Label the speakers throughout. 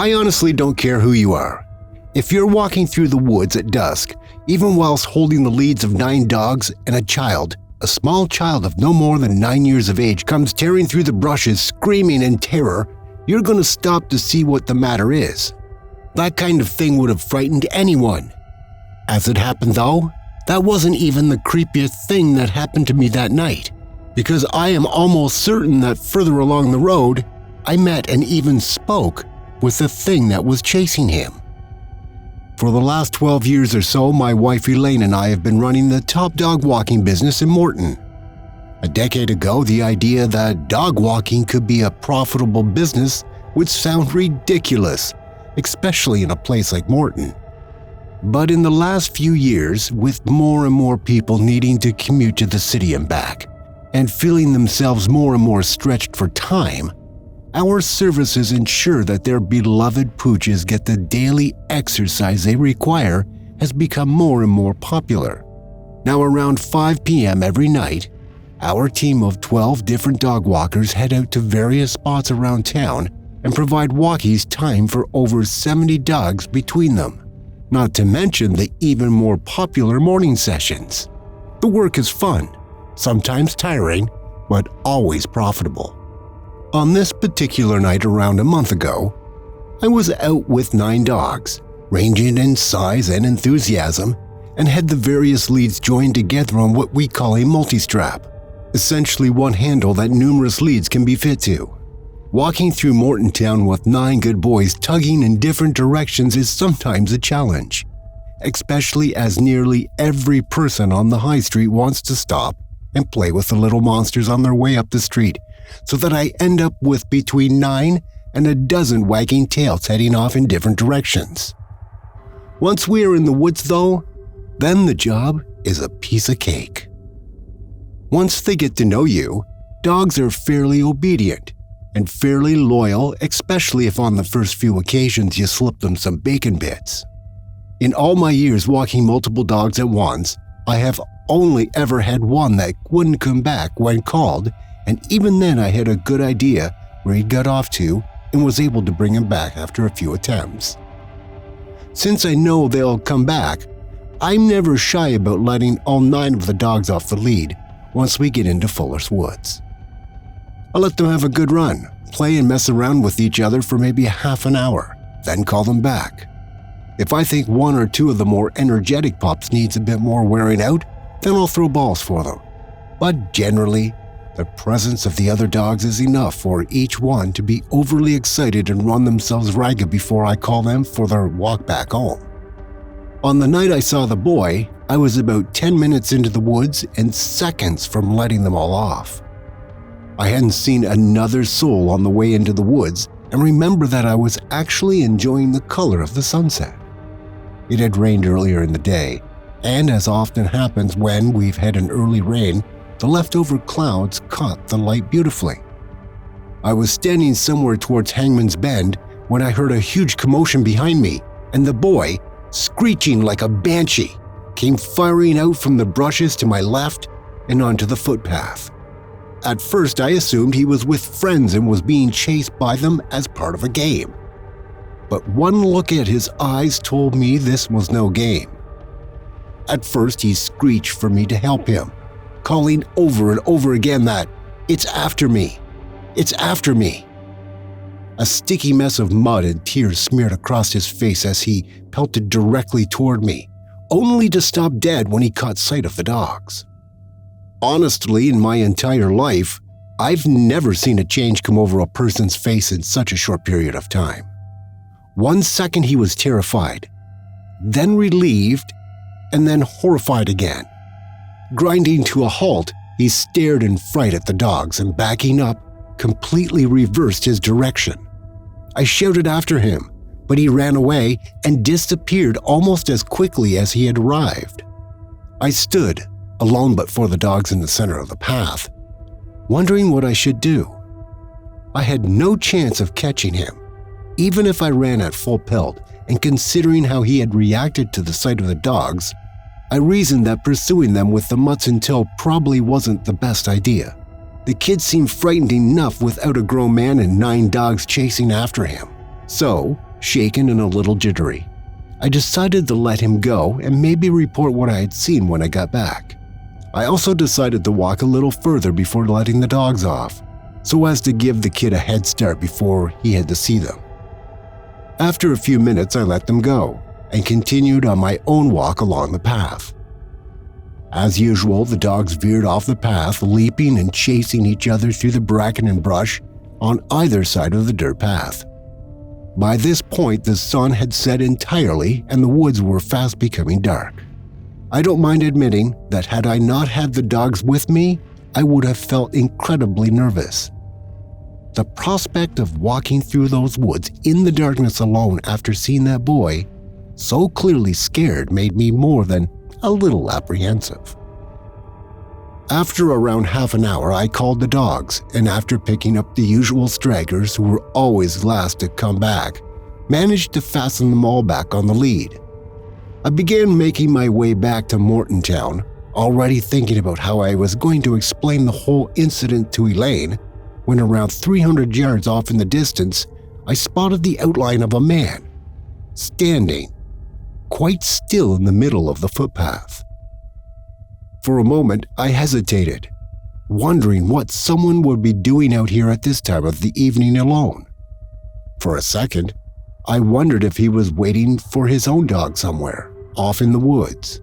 Speaker 1: I honestly don't care who you are. If you're walking through the woods at dusk, even whilst holding the leads of 9 dogs and a small child of no more than 9 years of age comes tearing through the brushes screaming in terror, you're going to stop to see what the matter is. That kind of thing would have frightened anyone. As it happened though, that wasn't even the creepiest thing that happened to me that night, because I am almost certain that further along the road, I met and even spoke with the thing that was chasing him. For the last 12 years or so, my wife Elaine and I have been running the top dog walking business in Morton. A decade ago, the idea that dog walking could be a profitable business would sound ridiculous, especially in a place like Morton. But in the last few years, with more and more people needing to commute to the city and back, and feeling themselves more and more stretched for time, our services ensure that their beloved pooches get the daily exercise they require has become more and more popular. Now around 5 p.m. every night, our team of 12 different dog walkers head out to various spots around town and provide walkies time for over 70 dogs between them. Not to mention the even more popular morning sessions. The work is fun, sometimes tiring, but always profitable. On this particular night around a month ago, I was out with 9 dogs, ranging in size and enthusiasm, and had the various leads joined together on what we call a multi-strap, essentially one handle that numerous leads can be fit to. Walking through Morton Town with 9 good boys tugging in different directions is sometimes a challenge, especially as nearly every person on the high street wants to stop and play with the little monsters on their way up the street, so that I end up with between 9 and a dozen wagging tails heading off in different directions. Once we are in the woods though, then the job is a piece of cake. Once they get to know you, dogs are fairly obedient and fairly loyal, especially if on the first few occasions you slip them some bacon bits. In all my years walking multiple dogs at once, I have only ever had one that wouldn't come back when called, and even then I had a good idea where he'd got off to and was able to bring him back after a few attempts. Since I know they'll come back, I'm never shy about letting all 9 of the dogs off the lead once we get into Fuller's Woods. I let them have a good run, play and mess around with each other for maybe a half an hour, then call them back. If I think 1 or 2 of the more energetic pups needs a bit more wearing out, then I'll throw balls for them. But generally, the presence of the other dogs is enough for each one to be overly excited and run themselves ragged before I call them for their walk back home. On the night I saw the boy, I was about 10 minutes into the woods and seconds from letting them all off. I hadn't seen another soul on the way into the woods and remember that I was actually enjoying the color of the sunset. It had rained earlier in the day, and as often happens when we've had an early rain, the leftover clouds caught the light beautifully. I was standing somewhere towards Hangman's Bend when I heard a huge commotion behind me, and the boy, screeching like a banshee, came firing out from the brushes to my left and onto the footpath. At first, I assumed he was with friends and was being chased by them as part of a game. But one look at his eyes told me this was no game. At first, he screeched for me to help him, calling over and over again that, "It's after me! It's after me!" A sticky mess of mud and tears smeared across his face as he pelted directly toward me, only to stop dead when he caught sight of the dogs. Honestly, in my entire life, I've never seen a change come over a person's face in such a short period of time. 1 second he was terrified, then relieved, and then horrified again. Grinding to a halt, he stared in fright at the dogs and backing up, completely reversed his direction. I shouted after him, but he ran away and disappeared almost as quickly as he had arrived. I stood, alone but for the dogs in the center of the path, wondering what I should do. I had no chance of catching him, even if I ran at full pelt, and considering how he had reacted to the sight of the dogs, I reasoned that pursuing them with the mutts and tail probably wasn't the best idea. The kid seemed frightened enough without a grown man and 9 dogs chasing after him. So, shaken and a little jittery. I decided to let him go and maybe report what I had seen when I got back. I also decided to walk a little further before letting the dogs off, so as to give the kid a head start before he had to see them. After a few minutes, I let them go and continued on my own walk along the path. As usual, the dogs veered off the path, leaping and chasing each other through the bracken and brush on either side of the dirt path. By this point, the sun had set entirely and the woods were fast becoming dark. I don't mind admitting that had I not had the dogs with me, I would have felt incredibly nervous. The prospect of walking through those woods in the darkness alone after seeing that boy so clearly scared made me more than a little apprehensive. After around half an hour, I called the dogs, and after picking up the usual stragglers who were always last to come back, managed to fasten them all back on the lead. I began making my way back to Mortontown, already thinking about how I was going to explain the whole incident to Elaine, when around 300 yards off in the distance, I spotted the outline of a man, standing quite still in the middle of the footpath. For a moment, I hesitated, wondering what someone would be doing out here at this time of the evening alone. For a second, I wondered if he was waiting for his own dog somewhere, off in the woods,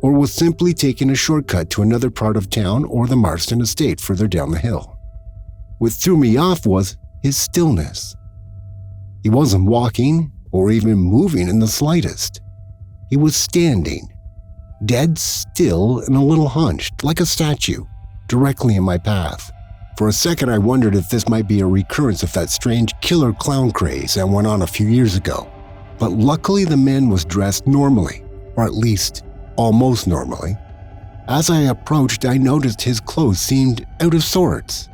Speaker 1: or was simply taking a shortcut to another part of town or the Marston estate further down the hill. What threw me off was his stillness. He wasn't walking or even moving in the slightest. He was standing, dead still and a little hunched, like a statue, directly in my path. For a second, I wondered if this might be a recurrence of that strange killer clown craze that went on a few years ago. But luckily, the man was dressed normally, or at least almost normally. As I approached, I noticed his clothes seemed out of sorts.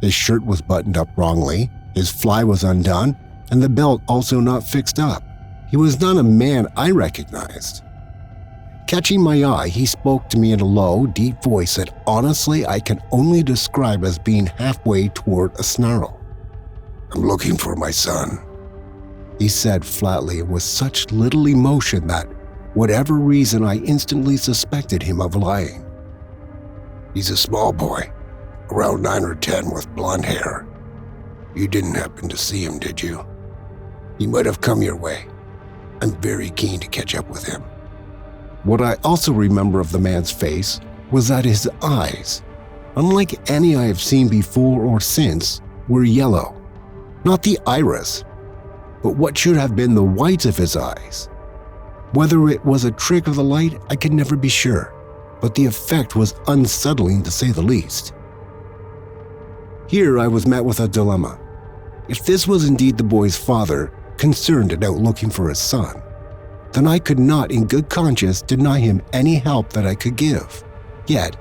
Speaker 1: His shirt was buttoned up wrongly, his fly was undone, and the belt also not fixed up. He was not a man I recognized. Catching my eye, he spoke to me in a low, deep voice that honestly I can only describe as being halfway toward a snarl. "I'm looking for my son," he said flatly and with such little emotion that, whatever reason, I instantly suspected him of lying. "He's a small boy, around 9 or 10 with blonde hair. You didn't happen to see him, did you? He might have come your way. I'm very keen to catch up with him." What I also remember of the man's face was that his eyes, unlike any I have seen before or since, were yellow. Not the iris, but what should have been the whites of his eyes. Whether it was a trick of the light, I could never be sure, but the effect was unsettling to say the least. Here I was met with a dilemma. If this was indeed the boy's father, concerned and out looking for his son, then I could not in good conscience deny him any help that I could give. Yet,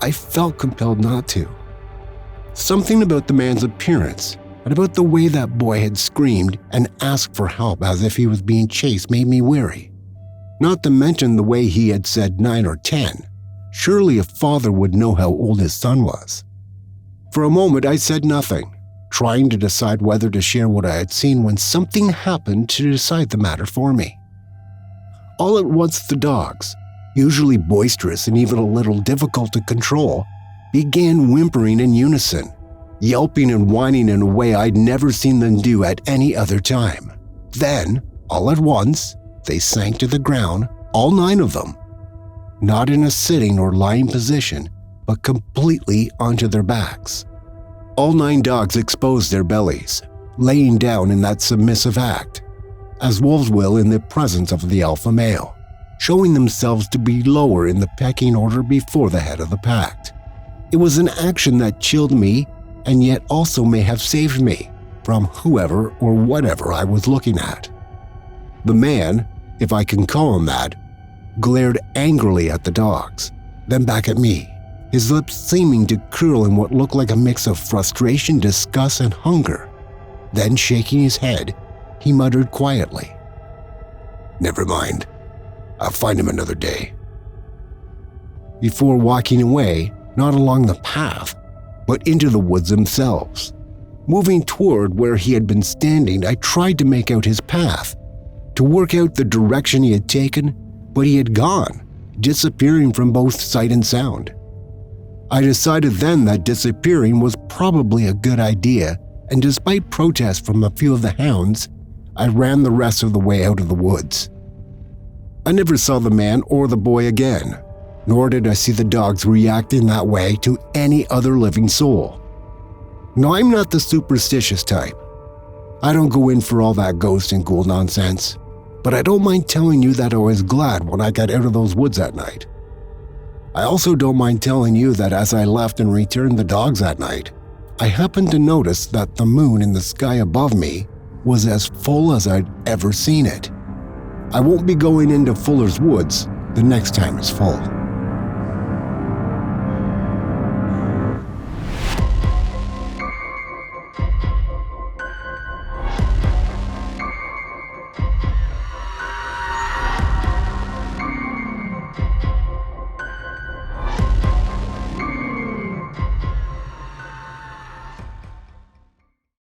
Speaker 1: I felt compelled not to. Something about the man's appearance and about the way that boy had screamed and asked for help as if he was being chased made me wary. Not to mention the way he had said 9 or 10. Surely a father would know how old his son was. For a moment I said nothing, trying to decide whether to share what I had seen when something happened to decide the matter for me. All at once the dogs, usually boisterous and even a little difficult to control, began whimpering in unison, yelping and whining in a way I'd never seen them do at any other time. Then, all at once, they sank to the ground, all 9 of them, not in a sitting or lying position, but completely onto their backs. All 9 dogs exposed their bellies, laying down in that submissive act, as wolves will in the presence of the alpha male, showing themselves to be lower in the pecking order before the head of the pack. It was an action that chilled me and yet also may have saved me from whoever or whatever I was looking at. The man, if I can call him that, glared angrily at the dogs, then back at me, his lips seeming to curl in what looked like a mix of frustration, disgust, and hunger. Then, shaking his head, he muttered quietly, "Never mind. I'll find him another day," before walking away, not along the path, but into the woods themselves, Moving toward where he had been standing, I tried to make out his path, to work out the direction he had taken, but he had gone, disappearing from both sight and sound. I decided then that disappearing was probably a good idea, and despite protest from a few of the hounds, I ran the rest of the way out of the woods. I never saw the man or the boy again, nor did I see the dogs react in that way to any other living soul. Now, I'm not the superstitious type. I don't go in for all that ghost and ghoul nonsense, but I don't mind telling you that I was glad when I got out of those woods that night. I also don't mind telling you that as I left and returned the dogs that night, I happened to notice that the moon in the sky above me was as full as I'd ever seen it. I won't be going into Fuller's Woods the next time it's full.